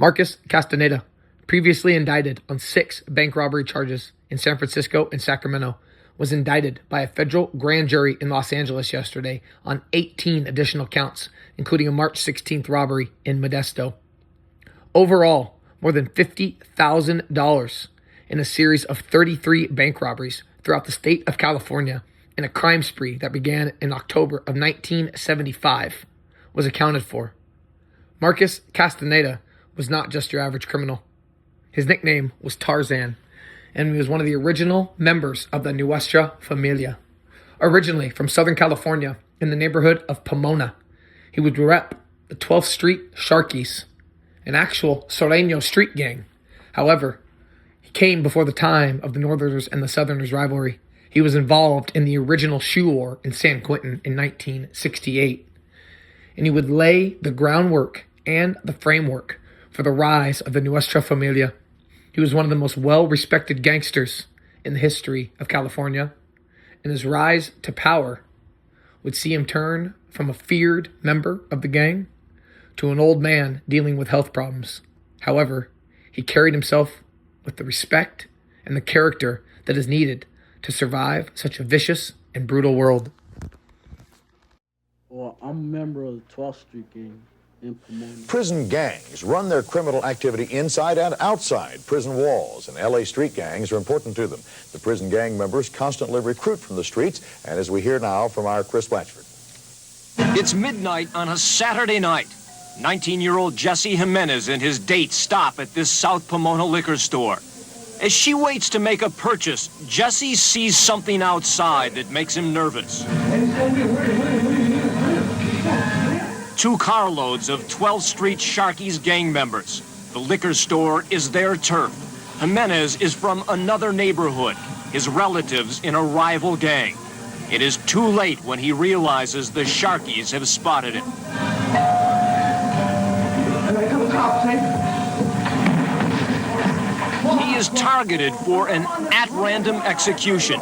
Marcus Castaneda, previously indicted on 6 bank robbery charges in San Francisco and Sacramento, was indicted by a federal grand jury in Los Angeles yesterday on 18 additional counts, including a March 16th robbery in Modesto. Overall, more than $50,000 in a series of 33 bank robberies throughout the state of California in a crime spree that began in October of 1975 was accounted for. Marcus Castaneda was not just your average criminal. His nickname was Tarzan, and he was one of the original members of the Nuestra Familia. Originally from Southern California in the neighborhood of Pomona, he would rep the 12th Street Sharkies, an actual Sureño street gang. However, he came before the time of the Northerners and the Southerners rivalry. He was involved in the original shoe war in San Quentin in 1968, and he would lay the groundwork and the framework for the rise of the Nuestra Familia. He was one of the most well-respected gangsters in the history of California, and his rise to power would see him turn from a feared member of the gang to an old man dealing with health problems. However, he carried himself with the respect and the character that is needed to survive such a vicious and brutal world. Well, I'm a member of the 12th Street gang. Prison gangs run their criminal activity inside and outside prison walls, and LA street gangs are important to them. The prison gang members constantly recruit from the streets, and as we hear now from our Chris Blatchford. It's midnight on a Saturday night. 19-year-old Jesse Jimenez and his date stop at this South Pomona liquor store. As she waits to make a purchase, Jesse sees something outside that makes him nervous. 2 carloads of 12th Street Sharkies gang members. The liquor store is their turf. Jimenez is from another neighborhood, his relatives in a rival gang. It is too late when he realizes the Sharkies have spotted him. He is targeted for an at-random execution.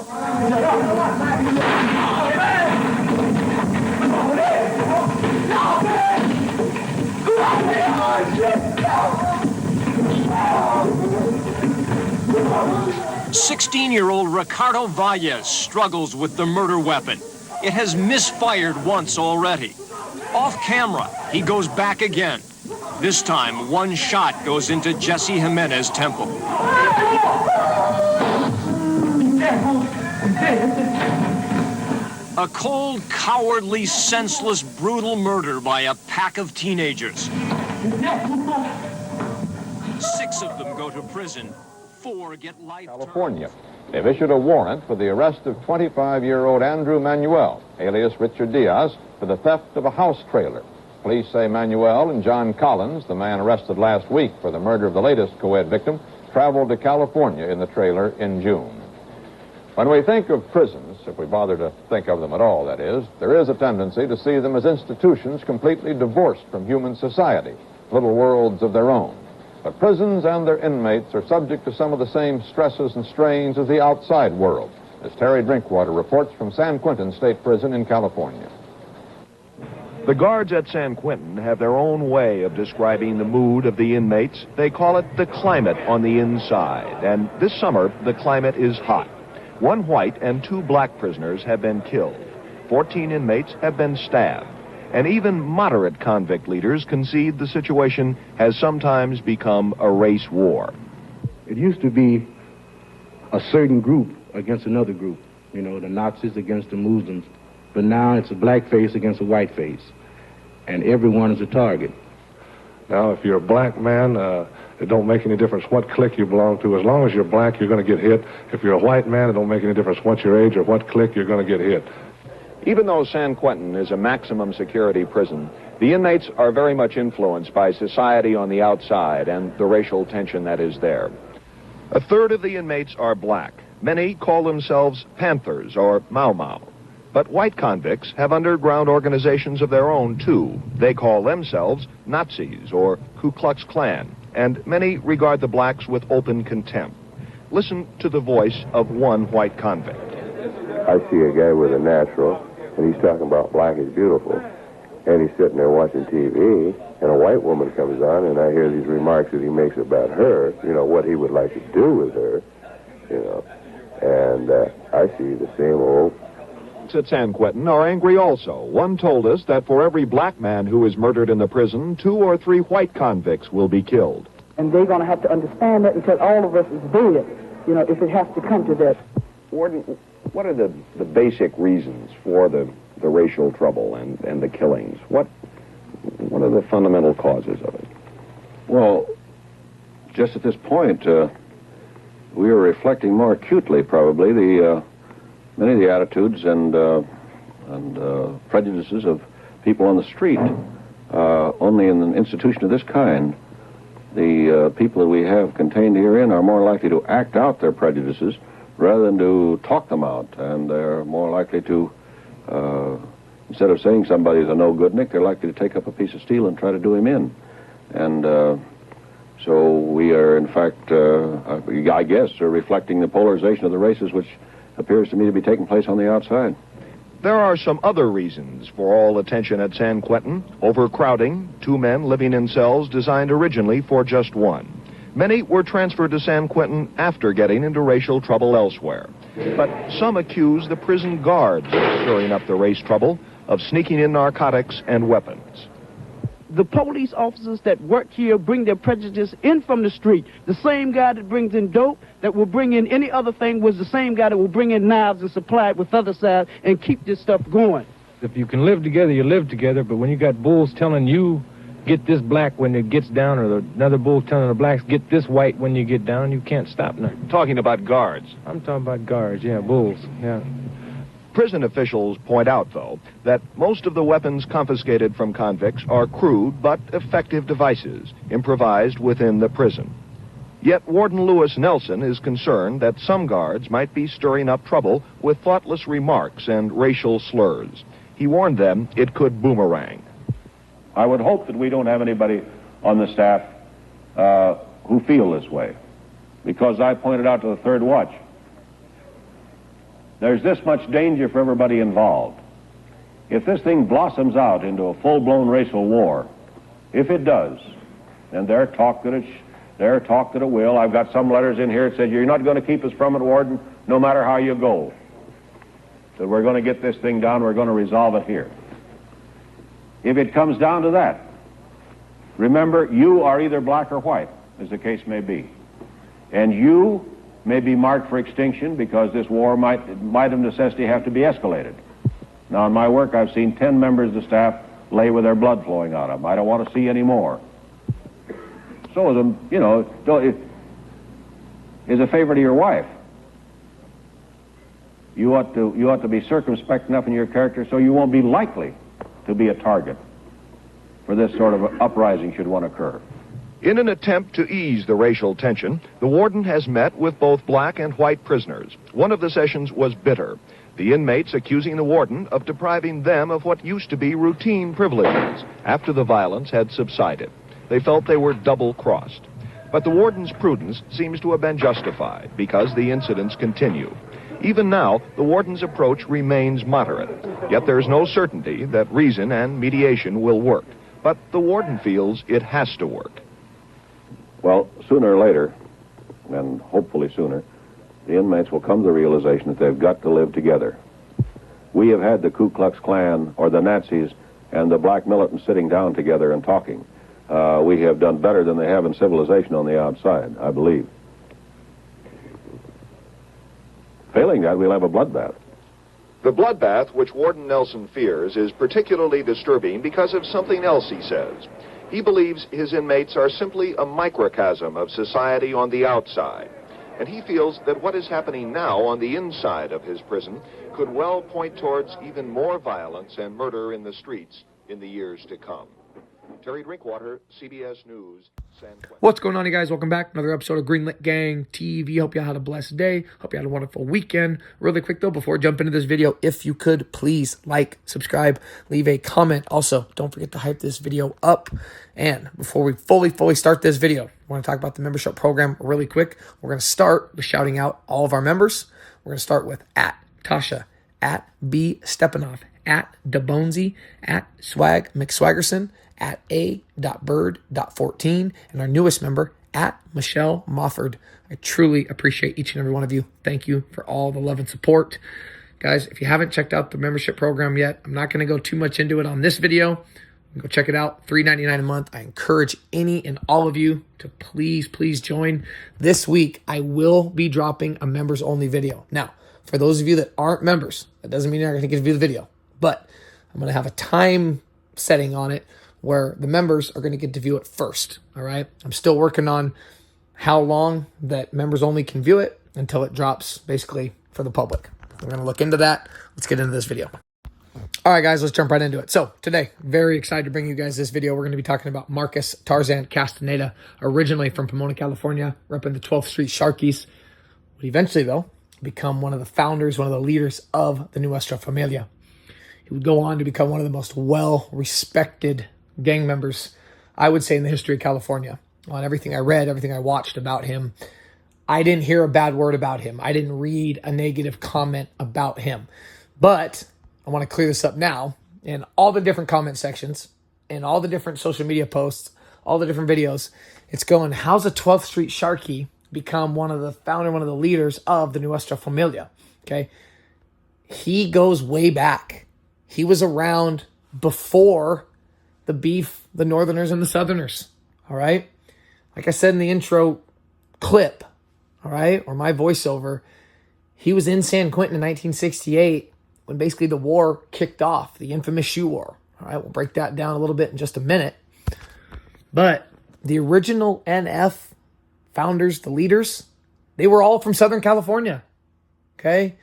16-year-old Ricardo Valles struggles with the murder weapon. It has misfired once already. Off camera, he goes back again. This time, one shot goes into Jesse Jimenez's temple. A cold, cowardly, senseless, brutal murder by a pack of teenagers. 6 of them go to prison. 4 get life. California. They've issued a warrant for the arrest of 25-year-old Andrew Manuel, alias Richard Diaz, for the theft of a house trailer. Police say Manuel and John Collins, the man arrested last week for the murder of the latest co-ed victim, traveled to California in the trailer in June. When we think of prisons, if we bother to think of them at all, that is, there is a tendency to see them as institutions completely divorced from human society, little worlds of their own. But prisons and their inmates are subject to some of the same stresses and strains as the outside world, as Terry Drinkwater reports from San Quentin State Prison in California. The guards at San Quentin have their own way of describing the mood of the inmates. They call it the climate on the inside, and this summer the climate is hot. 1 white and 2 black prisoners have been killed. 14 inmates have been stabbed. And even moderate convict leaders concede the situation has sometimes become a race war. It used to be a certain group against another group, you know, the Nazis against the Muslims. But now it's a black face against a white face, and everyone is a target. Now, if you're a black man, it don't make any difference what clique you belong to. As long as you're black, you're going to get hit. If you're a white man, it don't make any difference what your age or what clique, you're going to get hit. Even though San Quentin is a maximum security prison, the inmates are very much influenced by society on the outside and the racial tension that is there. A third of the inmates are black. Many call themselves Panthers or Mau Mau. But white convicts have underground organizations of their own, too. They call themselves Nazis or Ku Klux Klan, and many regard the blacks with open contempt. Listen to the voice of one white convict. I see a guy with a natural, and he's talking about black is beautiful. and he's sitting there watching TV, and a white woman comes on, and I hear these remarks that he makes about her, what he would like to do with her, and I see the same old. At San Quentin are angry also. One told us that for every black man who is murdered in the prison, 2 or 3 white convicts will be killed. And they're going to have to understand that because all of us is dead, if it has to come to that. Warden, what are the basic reasons for the racial trouble and the killings? What are the fundamental causes of it? Well, just at this point, we are reflecting more acutely, probably, many of the attitudes and prejudices of people on the street. Only in an institution of this kind, the people that we have contained herein are more likely to act out their prejudices rather than to talk them out. And they're more likely to, instead of saying somebody's a no-goodnik, they're likely to take up a piece of steel and try to do him in. And so we are, in fact, I guess, reflecting the polarization of the races, which appears to me to be taking place on the outside. There are some other reasons for all attention at San Quentin. Overcrowding, 2 men living in cells designed originally for just one. Many were transferred to San Quentin after getting into racial trouble elsewhere. But some accuse the prison guards of stirring up the race trouble, of sneaking in narcotics and weapons. The police officers that work here bring their prejudice in from the street. The same guy that brings in dope, that will bring in any other thing, was the same guy that will bring in knives and supply it with other side and keep this stuff going. If you can live together, you live together, but when you got bulls telling you, get this black when it gets down, or another bull telling the blacks, get this white when you get down, you can't stop nothing. Talking about guards. I'm talking about guards, yeah, bulls, yeah. Prison officials point out, though, that most of the weapons confiscated from convicts are crude but effective devices, improvised within the prison. Yet Warden Lewis Nelson is concerned that some guards might be stirring up trouble with thoughtless remarks and racial slurs. He warned them it could boomerang. I would hope that we don't have anybody on the staff who feel this way, because I pointed out to the third watch, there's this much danger for everybody involved. If this thing blossoms out into a full-blown racial war, if it does, and they're talk that it will. I've got some letters in here that said, you're not going to keep us from it, Warden, no matter how you go. That we're going to get this thing down, we're going to resolve it here. If it comes down to that, remember, you are either black or white, as the case may be. And you may be marked for extinction because this war might of necessity have to be escalated. Now, in my work, I've seen 10 members of the staff lay with their blood flowing out of them. I don't want to see any more. So, is a favor to your wife. You ought to be circumspect enough in your character so you won't be likely to be a target for this sort of uprising should one occur. In an attempt to ease the racial tension, the warden has met with both black and white prisoners. One of the sessions was bitter. The inmates accusing the warden of depriving them of what used to be routine privileges after the violence had subsided. They felt they were double-crossed. But the warden's prudence seems to have been justified because the incidents continue. Even now, the warden's approach remains moderate. Yet there is no certainty that reason and mediation will work. But the warden feels it has to work. Well, sooner or later, and hopefully sooner, the inmates will come to the realization that they've got to live together. We have had the Ku Klux Klan, or the Nazis, and the black militants sitting down together and talking. We have done better than they have in civilization on the outside, I believe. Failing that, we'll have a bloodbath. The bloodbath, which Warden Nelson fears, is particularly disturbing because of something else he says. He believes his inmates are simply a microcosm of society on the outside. And he feels that what is happening now on the inside of his prison could well point towards even more violence and murder in the streets in the years to come. Terry Drinkwater, CBS News, San Quentin. What's going on, you guys? Welcome back. Another episode of Greenlit Gang TV. Hope you had a blessed day. Hope you had a wonderful weekend. Really quick, though, before I jump into this video, if you could, please like, subscribe, leave a comment. Also, don't forget to hype this video up. And before we fully start this video, I want to talk about the membership program really quick. We're going to start with shouting out all of our members. We're going to start with @Tasha, @B Stepanov, at DeBonesy, at Swag McSwaggerson, at a.bird.14, and our newest member, at Michelle Mofford. I truly appreciate each and every one of you. Thank you for all the love and support. Guys, if you haven't checked out the membership program yet, I'm not going to go too much into it on this video. Go check it out, $3.99 a month. I encourage any and all of you to please join. This week, I will be dropping a members-only video. Now, for those of you that aren't members, that doesn't mean you're not going to get to view the video, but I'm going to have a time setting on it where the members are going to get to view it first, all right? I'm still working on how long that members only can view it until it drops basically for the public. We're going to look into that. Let's get into this video. All right, guys, let's jump right into it. So today, very excited to bring you guys this video. We're going to be talking about Marcus Tarzan Castaneda, originally from Pomona, California, repping the 12th Street Sharkies. Would eventually, though, become one of the founders, one of the leaders of the Nuestra Familia. He would go on to become one of the most well-respected gang members, I would say, in the history of California. On everything I read, everything I watched about him, I didn't hear a bad word about him. I didn't read a negative comment about him. But I want to clear this up now. In all the different comment sections, in all the different social media posts, all the different videos, it's going, how's a 12th Street Sharkie become one of the leaders of the Nuestra Familia? Okay. He goes way back. He was around before the beef, the Northerners and the Southerners. All right. Like I said in the intro clip, all right, or my voiceover, he was in San Quentin in 1968 when basically the war kicked off, the infamous shoe war. All right, we'll break that down a little bit in just a minute. But the original NF founders, the leaders, they were all from Southern California. Okay?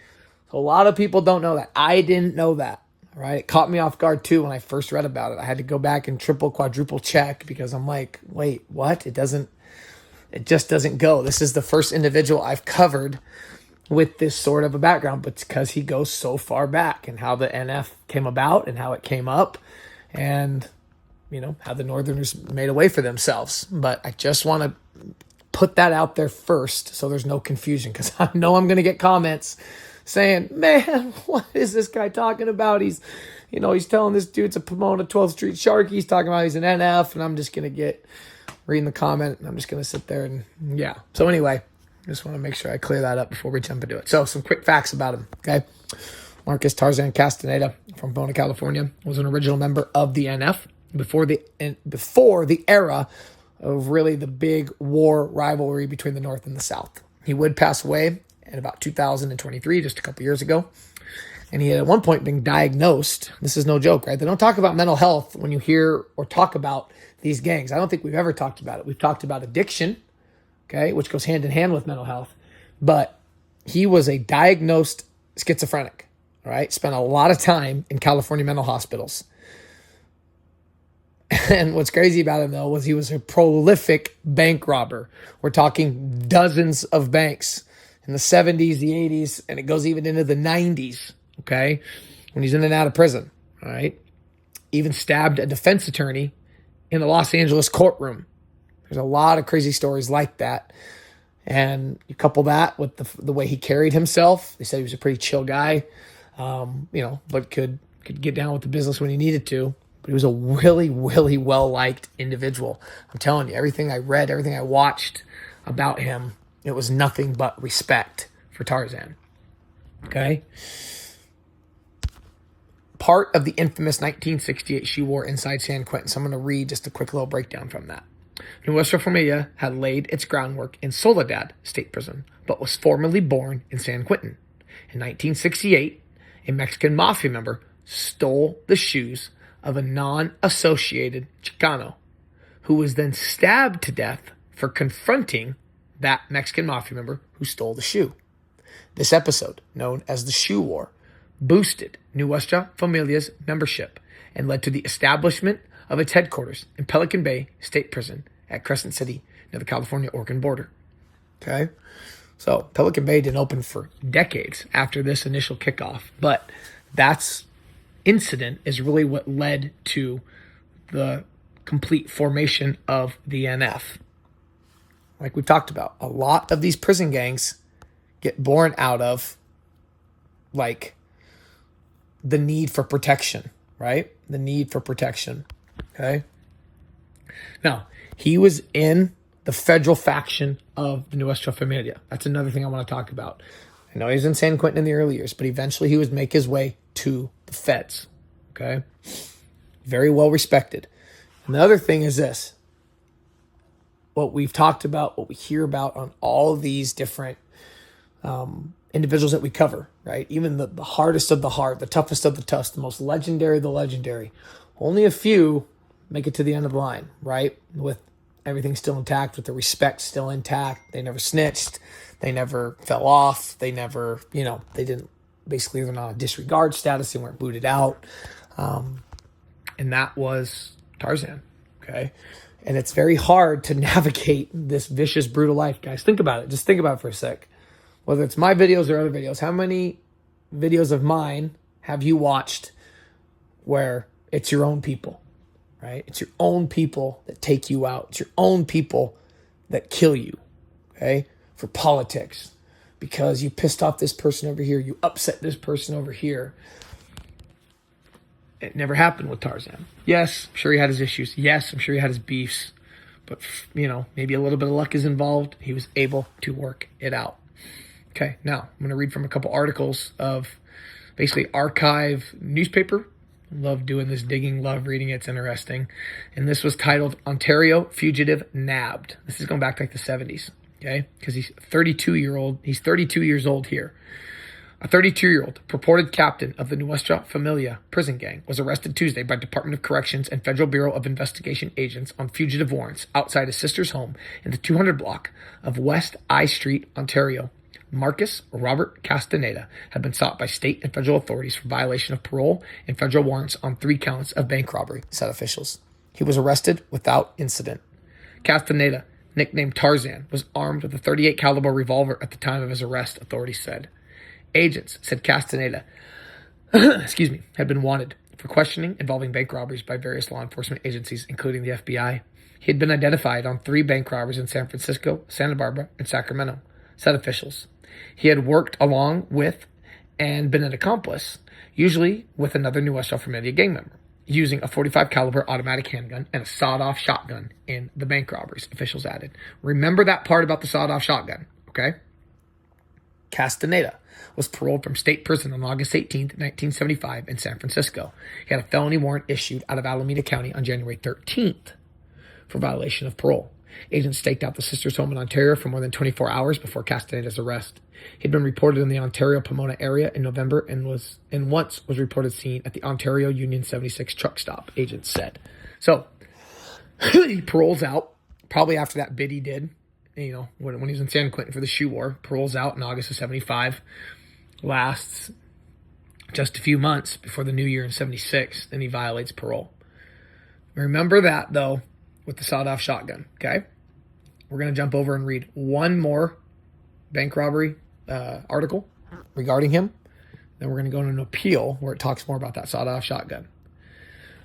So a lot of people don't know that. I didn't know that. All right? It caught me off guard too when I first read about it. I had to go back and triple, quadruple check because I'm like, wait, what? It just doesn't go. This is the first individual I've covered with this sort of a background, but it's because he goes so far back and how the NF came about and how it came up and, you know, how the Northerners made a way for themselves. But I just want to put that out there first so there's no confusion, because I know I'm going to get comments saying, man, what is this guy talking about? He's telling this dude it's a Pomona 12th Street Sharkie. He's talking about he's an NF, and I'm just going to get reading the comment, and I'm just going to sit there and, yeah. So anyway, just want to make sure I clear that up before we jump into it. So some quick facts about him, okay? Marcus Tarzan Castaneda from Pomona, California, was an original member of the NF before the era of really the big war rivalry between the North and the South. He would pass away in about 2023, just a couple years ago. And he had at one point been diagnosed. This is no joke, right? They don't talk about mental health when you hear or talk about these gangs. I don't think we've ever talked about it. We've talked about addiction, okay, which goes hand in hand with mental health. But he was a diagnosed schizophrenic, all right? Spent a lot of time in California mental hospitals. And what's crazy about him, though, was he was a prolific bank robber. We're talking dozens of banks in the 70s, the 80s, and it goes even into the 90s, okay, when he's in and out of prison, all right? Even stabbed a defense attorney in the Los Angeles courtroom. There's a lot of crazy stories like that. And you couple that with the way he carried himself. They said he was a pretty chill guy, but could get down with the business when he needed to. But he was a really, really well-liked individual. I'm telling you, everything I read, everything I watched about him, it was nothing but respect for Tarzan. Okay? Part of the infamous 1968 shoe war inside San Quentin. So I'm going to read just a quick little breakdown from that. Nuestra Familia had laid its groundwork in Soledad State Prison, but was formerly born in San Quentin. In 1968, a Mexican mafia member stole the shoes of a non-associated Chicano, who was then stabbed to death for confronting that Mexican mafia member who stole the shoe. This episode, known as the Shoe War, boosted Nuestra Familia's membership and led to the establishment of its headquarters in Pelican Bay State Prison at Crescent City near the California-Oregon border. Okay? So Pelican Bay didn't open for decades after this initial kickoff, but that's incident is really what led to the complete formation of the NF. Like we talked about, a lot of these prison gangs get born out of like the need for protection, right? The need for protection, okay? Now, he was in the federal faction of the Nuestra Familia. That's another thing I want to talk about. I know he was in San Quentin in the early years, but eventually he would make his way to the feds, okay? Very well respected. And the other thing is this. What we've talked about, what we hear about on all of these different individuals that we cover, right? Even the hardest of the hard, the toughest of the tough, the most legendary of the legendary. Only a few make it to the end of the line, right? With everything still intact, with the respect still intact. They never snitched. They never fell off. They never, they didn't, basically they're not on disregard status. They weren't booted out. And that was Tarzan, okay? And it's very hard to navigate this vicious, brutal life, guys. Think about it. Just think about it for a sec. Whether it's my videos or other videos, how many videos of mine have you watched where it's your own people, right? It's your own people that take you out. It's your own people that kill you, okay? For politics. Because you pissed off this person over here. You upset this person over here. It never happened with Tarzan. Yes, I'm sure he had his issues. Yes, I'm sure he had his beefs. But, maybe a little bit of luck is involved. He was able to work it out. Okay, now I'm going to read from a couple articles of basically archive newspaper. Love doing this digging, love reading it. It's interesting. And this was titled Ontario Fugitive Nabbed. This is going back to like the 70s, okay? Because he's 32-year-old. He's 32 years old here. A 32-year-old purported captain of the Nuestra Familia prison gang was arrested Tuesday by Department of Corrections and Federal Bureau of Investigation agents on fugitive warrants outside his sister's home in the 200 block of West I Street, Ontario. Marcus Robert Castaneda had been sought by state and federal authorities for violation of parole and federal warrants on 3 counts of bank robbery, said officials. He was arrested without incident. Castaneda, nicknamed Tarzan, was armed with a .38 caliber revolver at the time of his arrest, authorities said. Agents said Castaneda, had been wanted for questioning involving bank robberies by various law enforcement agencies, including the FBI. He had been identified on 3 bank robberies in San Francisco, Santa Barbara, and Sacramento, said officials. He had worked along with and been an accomplice, usually with another Nuestra Familia gang member, using a .45 caliber automatic handgun and a sawed-off shotgun in the bank robberies, officials added. Remember that part about the sawed-off shotgun, okay? Castaneda was paroled from state prison on August 18, 1975 in San Francisco. He had a felony warrant issued out of Alameda County on January 13th for violation of parole. Agents staked out the sister's home in Ontario for more than 24 hours before Castaneda's arrest. He'd been reported in the Ontario Pomona area in November and once was reported seen at the Ontario Union 76 truck stop, agents said. So, he paroles out, probably after that bid he did, when he was in San Quentin for the shoe war, paroles out in August of 75, lasts just a few months before the new year in 76, then he violates parole. Remember that, though, with the sawed-off shotgun, okay? We're going to jump over and read one more bank robbery article regarding him. Then we're going to go into an appeal where it talks more about that sawed-off shotgun.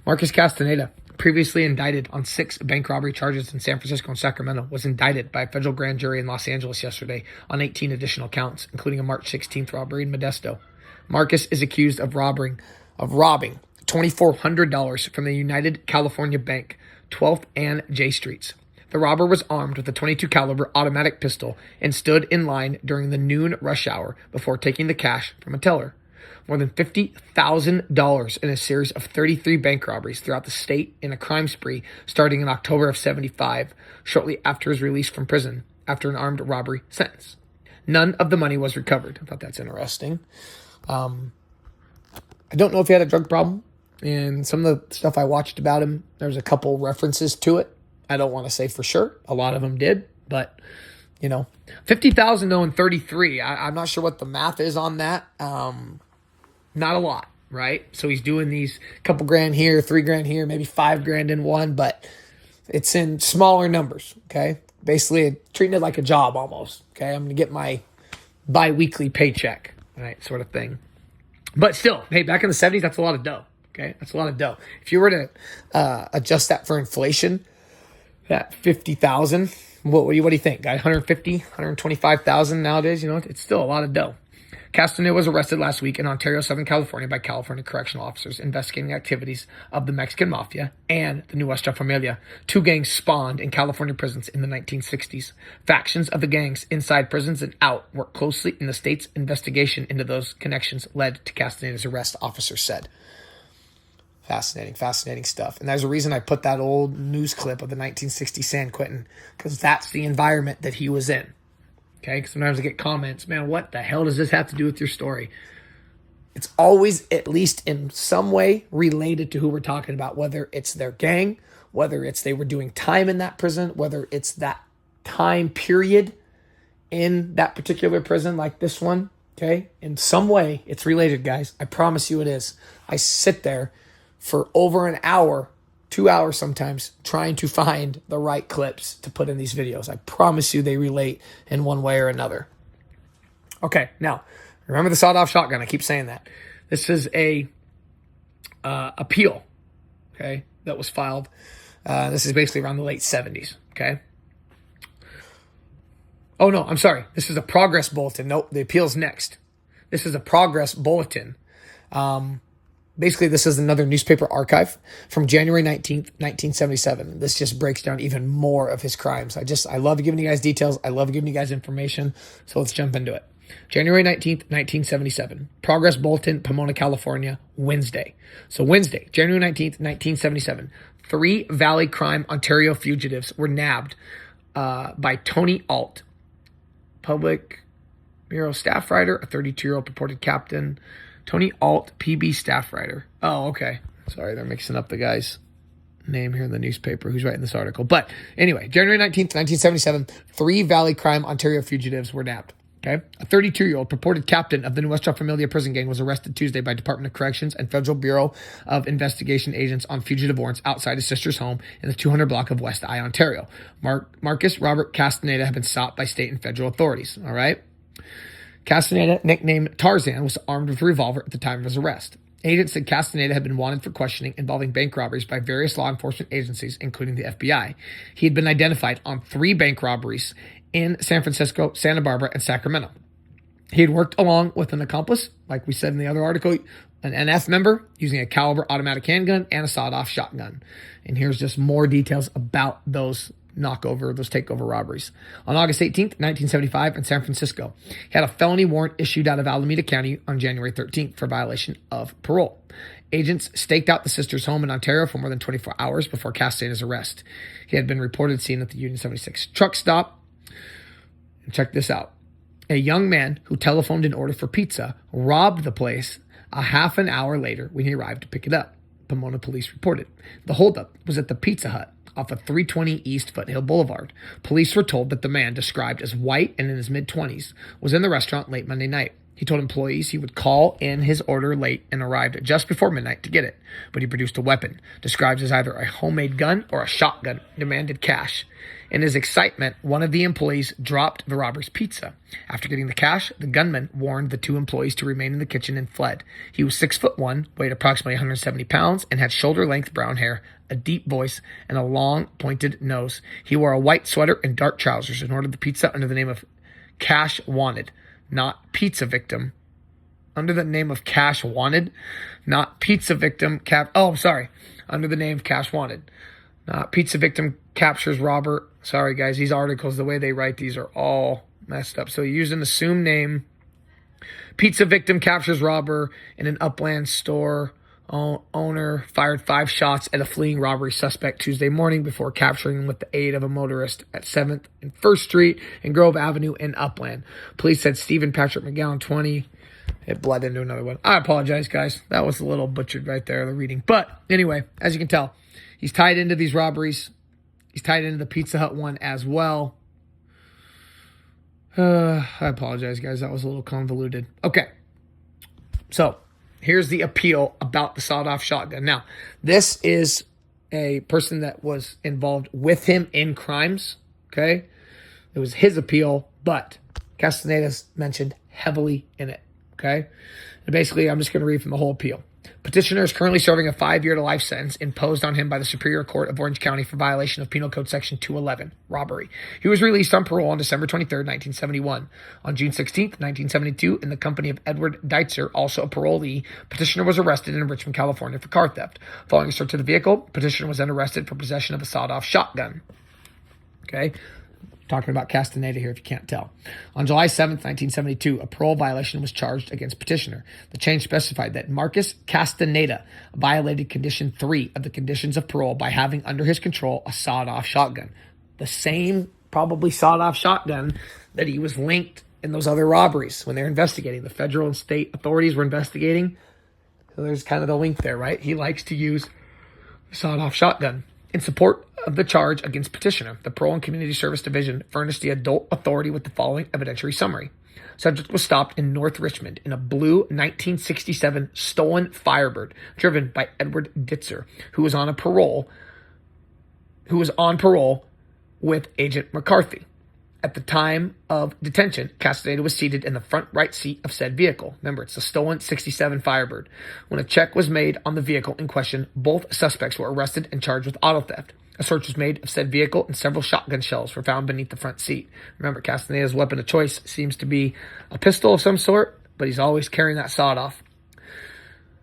Marcus Castaneda, previously indicted on 6 bank robbery charges in San Francisco and Sacramento, was indicted by a federal grand jury in Los Angeles yesterday on 18 additional counts, including a March 16th robbery in Modesto. Marcus is accused of robbing $2,400 from the United California Bank, 12th and J Streets. The robber was armed with a .22 caliber automatic pistol and stood in line during the noon rush hour before taking the cash from a teller. More than $50,000 in a series of 33 bank robberies throughout the state in a crime spree starting in October of 75, shortly after his release from prison after an armed robbery sentence. None of the money was recovered. I thought that's interesting. I don't know if he had a drug problem. And some of the stuff I watched about him, there's a couple references to it. I don't want to say for sure. A lot of them did. But, 50,000 though in 33. I'm not sure what the math is on that. Not a lot, right? So he's doing these couple grand here, $3,000 here, maybe $5,000 in one. But it's in smaller numbers, okay? Basically treating it like a job almost, okay? I'm going to get my bi-weekly paycheck, right? Sort of thing. But still, hey, back in the 70s, that's a lot of dough. Okay, that's a lot of dough. If you were to adjust that for inflation, that 50,000, what do you think, guy? 150, 125,000 nowadays, it's still a lot of dough. Castaneda was arrested last week in Ontario, Southern California by California correctional officers investigating activities of the Mexican Mafia and the Nuestra Familia, two gangs spawned in California prisons in the 1960s. Factions of the gangs inside prisons and out work closely, and the state's investigation into those connections led to Castaneda's arrest, officers said. Fascinating stuff. And there's a reason I put that old news clip of the 1960 San Quentin, because that's the environment that he was in. Okay, sometimes I get comments, man, what the hell does this have to do with your story? It's always, at least in some way, related to who we're talking about, whether it's their gang, whether it's they were doing time in that prison, whether it's that time period in that particular prison like this one, okay? In some way, it's related, guys. I promise you it is. I sit there for over an hour, 2 hours sometimes, trying to find the right clips to put in these videos. I promise you they relate in one way or another. Okay, now, remember the sawed-off shotgun. I keep saying that. This is a appeal, okay, that was filed. This is basically around the late 70s, okay? Oh, no, I'm sorry. This is a progress bulletin. Nope, the appeal's next. This is a progress bulletin. Basically, this is another newspaper archive from January 19th, 1977. This just breaks down even more of his crimes. I love giving you guys details. I love giving you guys information. So let's jump into it. January 19th, 1977. Progress Bulletin, Pomona, California, Wednesday. So Wednesday, January 19th, 1977. 3 Valley Crime Ontario fugitives were nabbed by Tony Alt, Public Bureau staff writer, a 32-year-old purported captain. Tony Alt, PB staff writer. Oh, okay. Sorry, they're mixing up the guy's name here in the newspaper who's writing this article. But anyway, January 19th, 1977, 3 Valley Crime Ontario fugitives were nabbed. Okay. A 32-year-old purported captain of the Nuestra Familia prison gang was arrested Tuesday by Department of Corrections and Federal Bureau of Investigation agents on fugitive warrants outside his sister's home in the 200 block of West I, Ontario. Marcus Robert Castaneda have been sought by state and federal authorities. All right. Castaneda, nicknamed Tarzan, was armed with a revolver at the time of his arrest. Agents said Castaneda had been wanted for questioning involving bank robberies by various law enforcement agencies, including the FBI. He had been identified on 3 bank robberies in San Francisco, Santa Barbara, and Sacramento. He had worked along with an accomplice, like we said in the other article, an NF member, using a caliber automatic handgun and a sawed-off shotgun. And here's just more details about those takeover robberies. On August 18th, 1975, in San Francisco, he had a felony warrant issued out of Alameda County on January 13th for violation of parole. Agents staked out the sister's home in Ontario for more than 24 hours before Castaneda's arrest. He had been reported seen at the Union 76 truck stop. And check this out. A young man who telephoned an order for pizza robbed the place a half an hour later when he arrived to pick it up, Pomona police reported. The holdup was at the Pizza Hut off of 320 East Foothill Boulevard. Police were told that the man, described as white and in his mid-20s, was in the restaurant late Monday night. He told employees he would call in his order late and arrived just before midnight to get it, but he produced a weapon, described as either a homemade gun or a shotgun, demanded cash. In his excitement, one of the employees dropped the robber's pizza. After getting the cash, the gunman warned the 2 employees to remain in the kitchen and fled. He was 6'1", weighed approximately 170 pounds, and had shoulder-length brown hair, a deep voice, and a long, pointed nose. He wore a white sweater and dark trousers and ordered the pizza under the name of Cash Wanted, not Pizza Victim. Under the name of Cash Wanted, not Pizza Victim. Under the name of Cash Wanted. Pizza Victim captures robber. Sorry, guys, these articles, the way they write these are all messed up. So he used an assumed name. Pizza Victim captures robber in an Upland store. Owner fired 5 shots at a fleeing robbery suspect Tuesday morning before capturing him with the aid of a motorist at 7th and 1st Street and Grove Avenue in Upland. Police said Stephen Patrick McGowan, 20. It bled into another one. I apologize, guys. That was a little butchered right there, the reading. But anyway, as you can tell, he's tied into these robberies. He's tied into the Pizza Hut one as well. I apologize, guys. That was a little convoluted. Okay. So, here's the appeal about the sawed-off shotgun. Now, this is a person that was involved with him in crimes. Okay? It was his appeal, but Castaneda's mentioned heavily in it. Okay? And basically, I'm just going to read from the whole appeal. Petitioner is currently serving a 5-year to life sentence imposed on him by the Superior Court of Orange County for violation of Penal Code Section 211, robbery. He was released on parole on December 23, 1971. On June 16, 1972, in the company of Edward Deitzer, also a parolee, Petitioner was arrested in Richmond, California for car theft. Following a search of the vehicle, Petitioner was then arrested for possession of a sawed-off shotgun. Okay? Talking about Castaneda here if you can't tell. On July 7th, 1972, a parole violation was charged against Petitioner. The change specified that Marcus Castaneda violated Condition 3 of the conditions of parole by having under his control a sawed-off shotgun. The same probably sawed-off shotgun that he was linked in those other robberies when they were investigating. The federal and state authorities were investigating. So there's kind of the link there, right? He likes to use a sawed-off shotgun. In support of the charge against Petitioner, the Parole and Community Service Division furnished the adult authority with the following evidentiary summary. Subject was stopped in North Richmond in a blue 1967 stolen Firebird driven by Edward Ditzer, who was on parole with Agent McCarthy. At the time of detention, Castaneda was seated in the front right seat of said vehicle. Remember, it's a stolen 67 Firebird. When a check was made on the vehicle in question, both suspects were arrested and charged with auto theft. A search was made of said vehicle and several shotgun shells were found beneath the front seat. Remember, Castaneda's weapon of choice seems to be a pistol of some sort, but he's always carrying that sawed-off.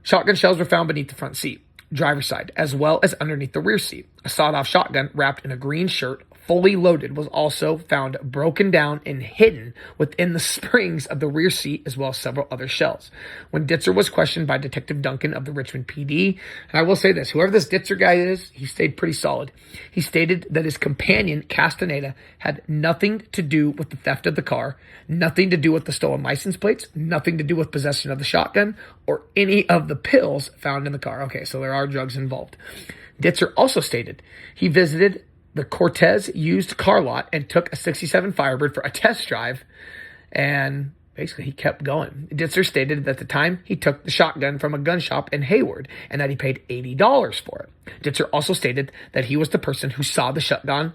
Shotgun shells were found beneath the front seat, driver's side, as well as underneath the rear seat. A sawed-off shotgun wrapped in a green shirt, fully loaded, was also found broken down and hidden within the springs of the rear seat, as well as several other shells. When Ditzer was questioned by Detective Duncan of the Richmond PD, and I will say this, whoever this Ditzer guy is, he stayed pretty solid. He stated that his companion, Castaneda, had nothing to do with the theft of the car, nothing to do with the stolen license plates, nothing to do with possession of the shotgun, or any of the pills found in the car. Okay, so there are drugs involved. Ditzer also stated he visited the Cortez used car lot and took a 67 Firebird for a test drive, and basically he kept going. Ditzer stated that at the time he took the shotgun from a gun shop in Hayward and that he paid $80 for it. Ditzer also stated that he was the person who saw the shotgun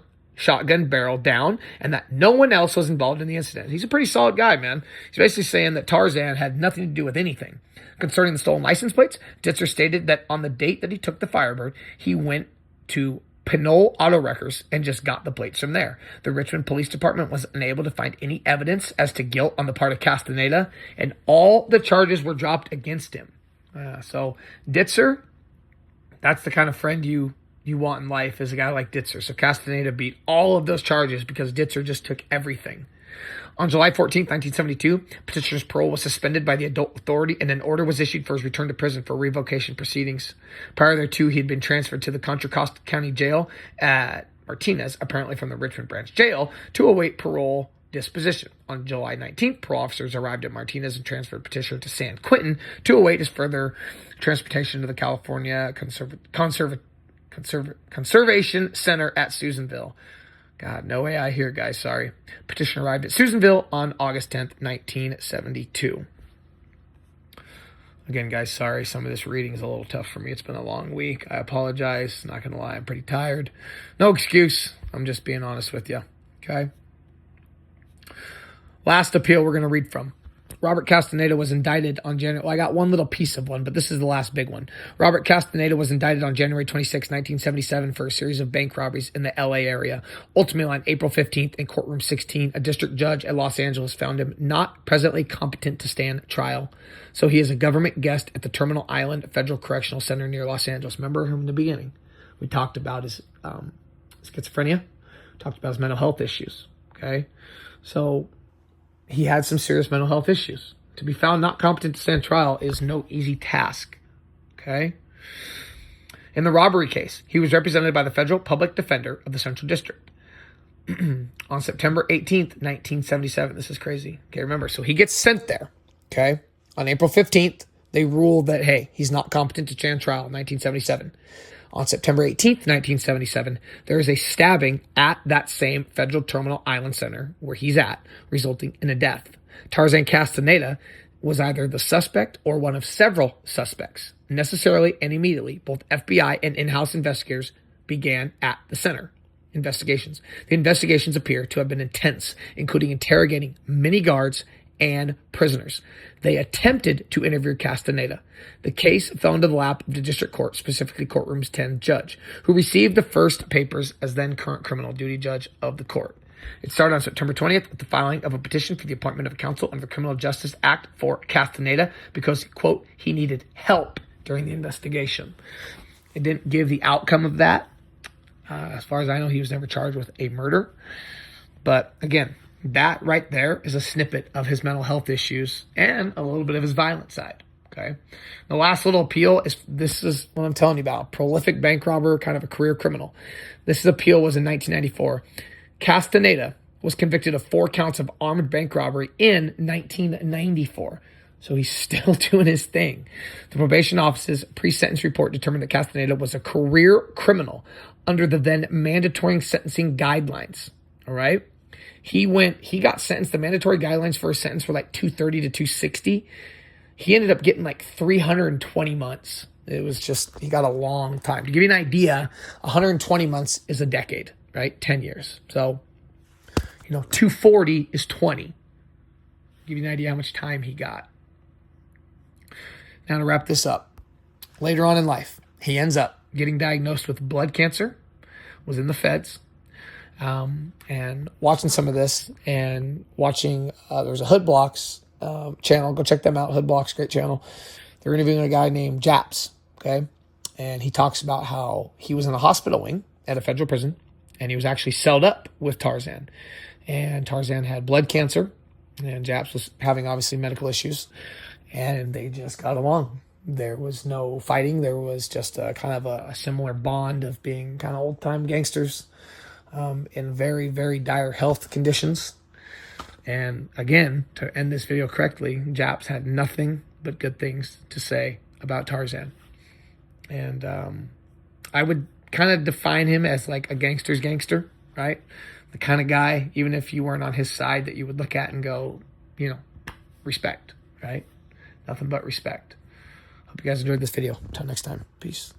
barrel down and that no one else was involved in the incident. He's a pretty solid guy, man. He's basically saying that Tarzan had nothing to do with anything. Concerning the stolen license plates, Ditzer stated that on the date that he took the Firebird, he went to Pinole Auto Wreckers and just got the plates from there. The Richmond Police Department was unable to find any evidence as to guilt on the part of Castaneda, and all the charges were dropped against him. So Ditzer, that's the kind of friend you want in life, is a guy like Ditzer. So Castaneda beat all of those charges because Ditzer just took everything. On July 14, 1972, Petitioner's parole was suspended by the adult authority and an order was issued for his return to prison for revocation proceedings. Prior thereto, he had been transferred to the Contra Costa County Jail at Martinez, apparently from the Richmond Branch Jail, to await parole disposition. On July 19th, parole officers arrived at Martinez and transferred Petitioner to San Quentin to await his further transportation to the California Conservation Center at Susanville. God, no AI here, guys. Sorry. Petitioner arrived at Susanville on August 10th, 1972. Again, guys, sorry. Some of this reading is a little tough for me. It's been a long week. I apologize. Not going to lie. I'm pretty tired. No excuse. I'm just being honest with you. Okay? Last appeal we're going to read from. Robert Castaneda was indicted on January... Well, I got one little piece of one, but this is the last big one. Robert Castaneda was indicted on January 26, 1977 for a series of bank robberies in the L.A. area. Ultimately, on April 15th, in courtroom 16, a district judge at Los Angeles found him not presently competent to stand trial. So he is a government guest at the Terminal Island Federal Correctional Center near Los Angeles. Remember him in the beginning? We talked about his schizophrenia. Talked about his mental health issues. Okay? So he had some serious mental health issues. To be found not competent to stand trial is no easy task. Okay? In the robbery case, he was represented by the federal public defender of the Central District. On September 18th, 1977. This is crazy. Okay, remember, so he gets sent there. Okay? On April 15th, they ruled that, hey, he's not competent to stand trial in 1977. On September 18th, 1977, there is a stabbing at that same Federal Terminal Island Center where he's at, resulting in a death. Tarzan Castaneda was either the suspect or one of several suspects. Necessarily and immediately, both FBI and in-house investigators began at the center. Investigations. The investigations appear to have been intense, including interrogating many guards and prisoners. They attempted to interview Castaneda. The case fell into the lap of the district court, specifically courtroom's 10 judge, who received the first papers as then current criminal duty judge of the court. It started on September 20th with the filing of a petition for the appointment of a counsel under the Criminal Justice Act for Castaneda because, quote, he needed help during the investigation. It didn't give the outcome of that. As far as I know, he was never charged with a murder. But again, that right there is a snippet of his mental health issues and a little bit of his violent side. Okay. The last little appeal this is what I'm telling you about. Prolific bank robber, kind of a career criminal. This appeal was in 1994. Castaneda was convicted of 4 counts of armed bank robbery in 1994. So he's still doing his thing. The probation office's pre-sentence report determined that Castaneda was a career criminal under the then mandatory sentencing guidelines. All right. He got sentenced. The mandatory guidelines for a sentence were like 230 to 260. He ended up getting like 320 months. It was just, he got a long time. To give you an idea, 120 months is a decade, right? 10 years. So, 240 is 20. Give you an idea how much time he got. Now to wrap this up. Later on in life, he ends up getting diagnosed with blood cancer, was in the feds, and watching some of this and watching, there's a Hood Blocks channel. Go check them out. Hood Blocks, great channel. They're interviewing a guy named Japs, okay? And he talks about how he was in a hospital wing at a federal prison, and he was actually celled up with Tarzan. And Tarzan had blood cancer, and Japs was having, obviously, medical issues, and they just got along. There was no fighting. There was just a kind of a similar bond of being kind of old-time gangsters in very, very dire health conditions. And again, to end this video correctly, Japs had nothing but good things to say about Tarzan. And I would kind of define him as like a gangster's gangster, right? The kind of guy, even if you weren't on his side, that you would look at and go, respect, right? Nothing but respect. Hope you guys enjoyed this video. Until next time. Peace.